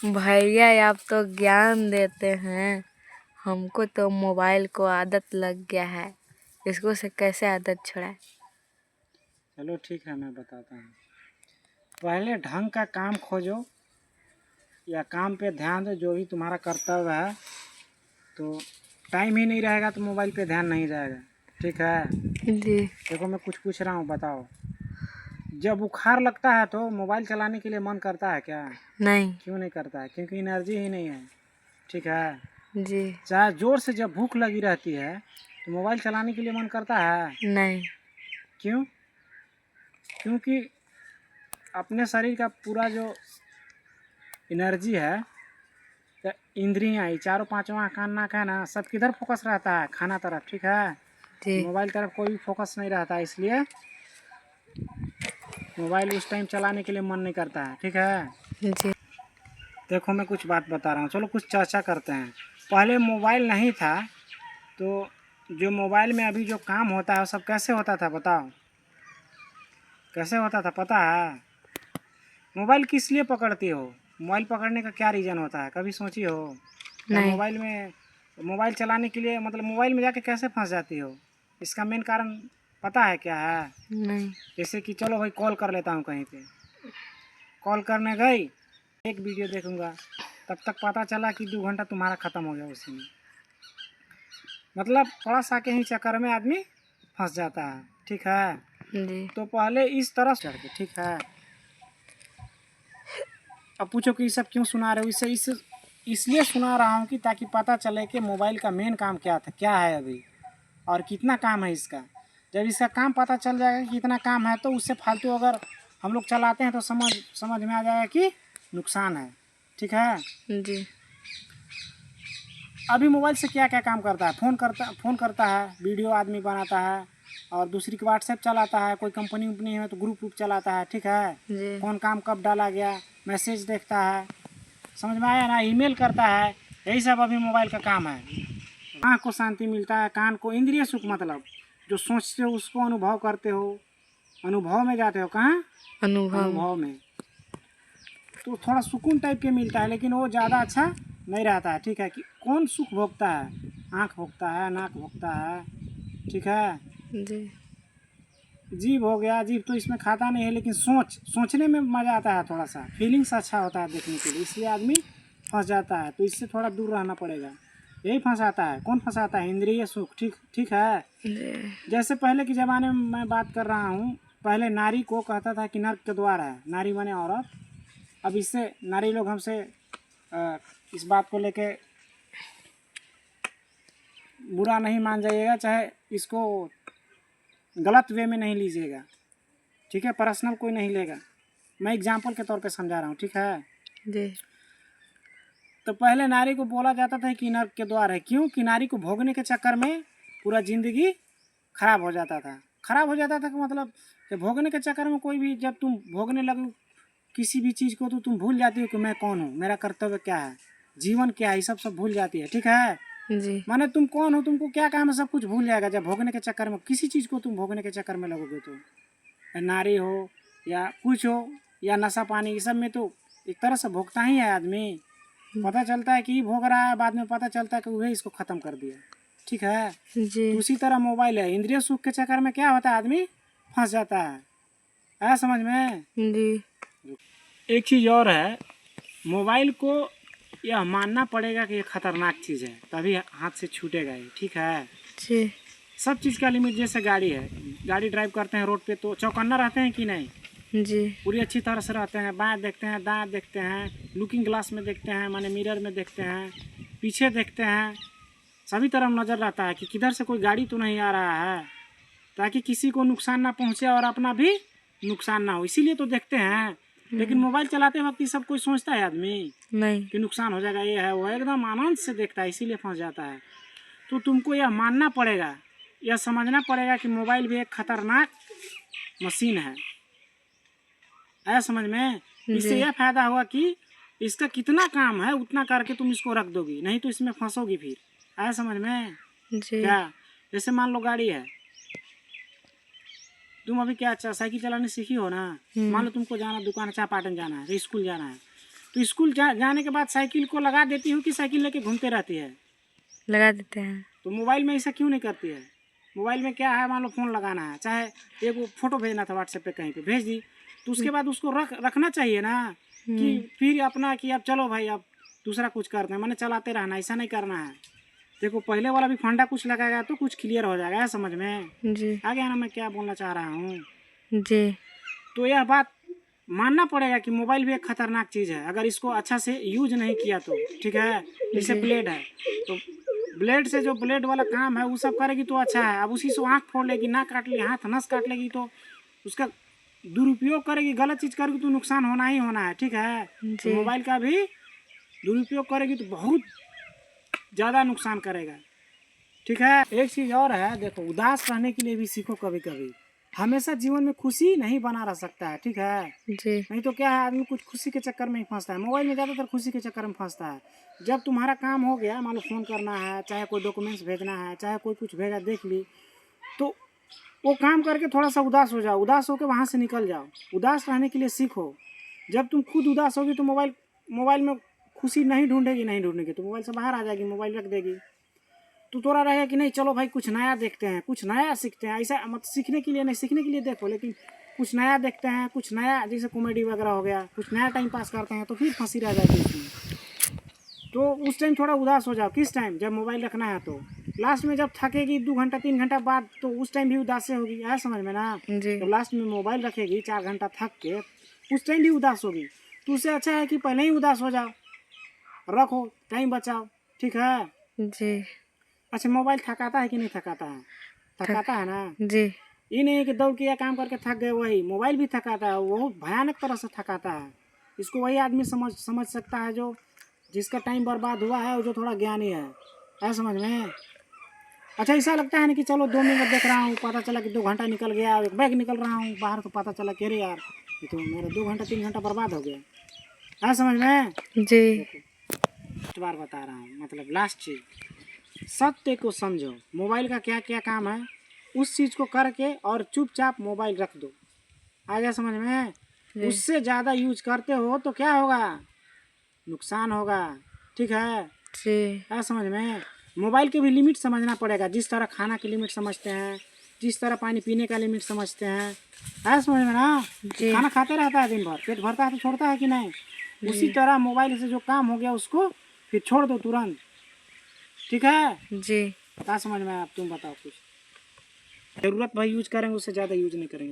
भैया आप तो ज्ञान देते हैं। हमको तो मोबाइल को आदत लग गया है, इसको से कैसे आदत छुड़ाए। चलो ठीक है, मैं बताता हूँ। पहले ढंग का काम खोजो या काम पे ध्यान दो, जो भी तुम्हारा कर्तव्य है। तो टाइम ही नहीं रहेगा तो मोबाइल पे ध्यान नहीं जाएगा। ठीक है, जी देखो मैं कुछ पूछ रहा हूँ, बताओ। जब बुखार लगता है तो मोबाइल चलाने के लिए मन करता है क्या? नहीं। क्यों नहीं करता है? क्योंकि एनर्जी ही नहीं है। ठीक है, जी चाहे जोर से जब भूख लगी रहती है तो मोबाइल चलाने के लिए मन करता है? नहीं। क्यों? क्योंकि अपने शरीर का पूरा जो एनर्जी है या इंद्रियाँ, ये चारों पांचवा कान नाक है ना, सब किधर फोकस रहता है? खाना तरफ। ठीक है, जी मोबाइल तरफ कोई भी फोकस नहीं रहता, इसलिए मोबाइल उस टाइम चलाने के लिए मन नहीं करता है। ठीक है, जी देखो मैं कुछ बात बता रहा हूँ, चलो कुछ चर्चा करते हैं। पहले मोबाइल नहीं था तो जो मोबाइल में अभी जो काम होता है वो सब कैसे होता था, बताओ? कैसे होता था पता है? मोबाइल किस लिए पकड़ती हो? मोबाइल पकड़ने का क्या रीज़न होता है, कभी सोची हो? क्या नहीं। मोबाइल चलाने के लिए, मतलब मोबाइल में जाके कैसे फंस जाती हो? इसका मेन कारण पता है क्या है? नहीं। जैसे कि चलो भाई कॉल कर लेता हूँ कहीं पे, कॉल करने गई, एक वीडियो देखूंगा, तब तक पता चला कि 2 घंटा तुम्हारा ख़त्म हो गया उसी में। मतलब थोड़ा सा के ही चक्कर में आदमी फंस जाता है। ठीक है, जी तो पहले इस तरह चढ़ के, ठीक है। अब पूछो कि ये सब क्यों सुना रहे हो? इसलिए सुना रहा हूँ कि ताकि पता चले कि मोबाइल का मेन काम क्या था, क्या है अभी, और कितना काम है इसका। जब इसका काम पता चल जाएगा कि कितना काम है तो उससे फालतू अगर हम लोग चलाते हैं तो समझ में आ जाएगा कि नुकसान है। ठीक है, जी अभी मोबाइल से क्या क्या काम करता है? फ़ोन करता है, वीडियो आदमी बनाता है, और दूसरी की व्हाट्सएप चलाता है, कोई कंपनी वंपनी है तो ग्रुप चलाता है। ठीक है, जी कौन काम कब डाला गया, मैसेज देखता है, समझ में आया ना? ईमेल करता है, यही सब अभी मोबाइल का काम है। आँख को शांति मिलता है, कान को इंद्रिय सुख, मतलब जो सोचते हो उसको अनुभव करते हो, अनुभव में जाते हो। कहाँ? अनुभव। अनुभव में। तो थोड़ा सुकून टाइप के मिलता है, लेकिन वो ज़्यादा अच्छा नहीं रहता है। ठीक है, कि कौन सुख भोगता है? आँख भोगता है, नाक भोगता है। ठीक है, जी जीभ हो गया, जीभ तो इसमें खाता नहीं है, लेकिन सोचने में मज़ा आता है, थोड़ा सा फीलिंग्स अच्छा होता है देखने के लिए, इसलिए आदमी फंस जाता है। तो इससे थोड़ा दूर रहना पड़ेगा। यही फंसाता है। कौन फंसाता है? इंद्रिय सुख। ठीक ठीक है, जी जैसे पहले के ज़माने में मैं बात कर रहा हूँ, पहले नारी को कहता था कि नर्क के द्वार है, नारी माने औरत। अब इससे नारी लोग हमसे इस बात को लेके बुरा नहीं मान जाइएगा, चाहे इसको गलत वे में नहीं लीजिएगा। ठीक है, पर्सनल कोई नहीं लेगा, मैं एग्जाम्पल के तौर पे समझा रहा हूँ। ठीक है, जी तो पहले नारी को बोला जाता था कि नर्क के द्वार है। क्यों? कि नारी को भोगने के चक्कर में पूरा ज़िंदगी खराब हो जाता था। खराब हो जाता था कि मतलब कि भोगने के चक्कर में कोई भी, जब तुम भोगने लगो किसी भी चीज़ को तो तुम भूल जाती हो कि मैं कौन हूँ, मेरा कर्तव्य क्या है, जीवन क्या है, ये सब भूल जाती है। ठीक है, जी माने तुम कौन हो, तुमको क्या काम है, सब कुछ भूल जाएगा जब भोगने के चक्कर में, किसी चीज़ को तुम भोगने के चक्कर में लगोगे तो। नारी हो या कुछ हो या नशा पानी, ये सब में तो एक तरह से भोगता ही है आदमी। पता चलता है कि ये भोग रहा है, बाद में पता चलता है कि वही इसको ख़त्म कर दिया। ठीक है, जी तो उसी तरह मोबाइल है, इंद्रिय सुख के चक्कर में क्या होता है, आदमी फंस जाता है। आया समझ में? जी एक चीज़ और है, मोबाइल को यह मानना पड़ेगा कि ये खतरनाक चीज़ है, तभी हाथ से छूटेगा ये। ठीक है, जी सब चीज़ का लिमिट। जैसे गाड़ी है, गाड़ी ड्राइव करते हैं रोड पे तो चौकन्ना रहते हैं कि नहीं? जी पूरी अच्छी तरह से रहते हैं, बाएं देखते हैं, दाएं देखते हैं, लुकिंग ग्लास में देखते हैं, माने मिरर में देखते हैं, पीछे देखते हैं, सभी तरफ नज़र रहता है कि किधर से कोई गाड़ी तो नहीं आ रहा है, ताकि किसी को नुकसान ना पहुंचे और अपना भी नुकसान ना हो, इसीलिए तो देखते हैं। लेकिन मोबाइल चलाते वक्त ये सब कोई सोचता है आदमी नहीं। कि नुकसान हो जाएगा, ये है वो है, एकदम आनंद से देखता है, इसीलिए फंस जाता है। तो तुमको यह मानना पड़ेगा, यह समझना पड़ेगा कि मोबाइल भी एक खतरनाक मशीन है। आया समझ में? इससे जी यह फायदा हुआ कि इसका कितना काम है उतना करके तुम इसको रख दोगी, नहीं तो इसमें फंसोगी फिर। आया समझ में? जी क्या? जैसे मान लो गाड़ी है, तुम अभी क्या साइकिल चलाने सीखी हो ना, मान लो तुमको जाना दुकान चाय पाटन जाना है, स्कूल जाना है, तो स्कूल जाने के बाद साइकिल को लगा देती हूँ कि साइकिल लेके घूमते रहती है? लगा देते हैं। तो मोबाइल में ऐसा क्यों नहीं करती है? मोबाइल में क्या है, मान लो फ़ोन लगाना है, चाहे एक वो फ़ोटो भेजना था व्हाट्सएप पे कहीं पे भेज दी, तो उसके बाद उसको रखना चाहिए ना कि फिर अपना कि अब चलो भाई अब दूसरा कुछ करते हैं, मैंने चलाते रहना, ऐसा नहीं करना है। देखो पहले वाला भी फंडा कुछ लगाएगा तो कुछ क्लियर हो जाएगा, समझ में जी आ गया ना मैं क्या बोलना चाह रहा हूँ? जी तो यह बात मानना पड़ेगा कि मोबाइल भी एक खतरनाक चीज़ है अगर इसको अच्छा से यूज नहीं किया तो। ठीक है, जैसे जी ब्लेड है, तो ब्लेड से जो ब्लेड वाला काम है वो सब करेगी तो अच्छा है। अब उसी से आँख फोड़ लेगी, नाक काट लेगी, हाथ नस काट लेगी, तो उसका दुरुपयोग करेगी, गलत चीज़ करेगी तो नुकसान होना ही होना है। ठीक है, तो जी मोबाइल का भी दुरुपयोग करेगी तो बहुत ज़्यादा नुकसान करेगा। ठीक है, एक चीज़ और है, देखो उदास रहने के लिए भी सीखो कभी कभी। हमेशा जीवन में खुशी नहीं बना रह सकता है। ठीक है, जी नहीं तो क्या है, आदमी कुछ खुशी के चक्कर में ही फंसता है। मोबाइल में ज़्यादातर खुशी के चक्कर में फंसता है। जब तुम्हारा काम हो गया, मान लो फ़ोन करना है, चाहे कोई डॉक्यूमेंट्स भेजना है, चाहे कोई कुछ भेजा देख ली, तो वो काम करके थोड़ा सा उदास हो जाओ, उदास होकर वहाँ से निकल जाओ। उदास रहने के लिए सीखो। जब तुम खुद उदास होगी तो मोबाइल में खुशी नहीं ढूंढेगी तो मोबाइल से बाहर आ जाएगी, मोबाइल रख देगी। तो थोड़ा रहेगा कि नहीं चलो भाई कुछ नया देखते हैं, कुछ नया सीखते हैं। ऐसा मत सीखने के लिए नहीं, सीखने के लिए देखो, लेकिन कुछ नया देखते हैं, कुछ नया जैसे कॉमेडी वगैरह हो गया, कुछ नया टाइम पास करते हैं, तो फिर फंसी रह जाएगी उसमें। तो उस टाइम थोड़ा उदास हो जाओ। किस टाइम? जब मोबाइल रखना है तो। लास्ट में जब थकेगी 2 घंटा 3 घंटा बाद, तो उस टाइम भी उदास से होगी, है समझ में ना? जी जब लास्ट में मोबाइल रखेगी 4 घंटा थक के, उस टाइम भी उदास होगी। तो उससे अच्छा है कि पहले ही उदास हो जाओ, रखो, टाइम बचाओ। ठीक है। जी अच्छा, मोबाइल थकाता है कि नहीं थकाता है? थकाता है ना? जी ये नहीं है कि दौड़ किया काम करके थक गए, वही मोबाइल भी थकाता है, वो भयानक तरह से थकाता है। इसको वही आदमी समझ सकता है जो जिसका टाइम बर्बाद हुआ है और जो थोड़ा ज्ञानी है समझ में? अच्छा, ऐसा लगता है ना कि चलो 2 मिनट देख रहा हूँ, पता चला कि 2 घंटा निकल गया, एक बैग निकल रहा हूँ बाहर, तो पता चला कि अरे यार ये तो मेरा 2 घंटा 3 घंटा बर्बाद हो गया, है समझ में? जी देखो लास्ट बार बता रहा हूँ, मतलब लास्ट चीज़, सत्य को समझो। मोबाइल का क्या क्या काम है उस चीज़ को करके और चुपचाप मोबाइल रख दो। आ गया समझ में? जी उससे ज़्यादा यूज करते हो तो क्या होगा? नुकसान होगा। ठीक है, जी है समझ में? मोबाइल के भी लिमिट समझना पड़ेगा। जिस तरह खाना की लिमिट समझते हैं, जिस तरह पानी पीने का लिमिट समझते हैं, है समझ में ना? जी खाना खाते रहता है दिन भर, पेट भरता है तो छोड़ता है कि नहीं? उसी तरह मोबाइल से जो काम हो गया उसको फिर छोड़ दो तुरंत। ठीक है, जी क्या समझ में आया? अब तुम बताओ कुछ। ज़रूरत भाई यूज करेंगे, उससे ज़्यादा यूज नहीं करेंगे।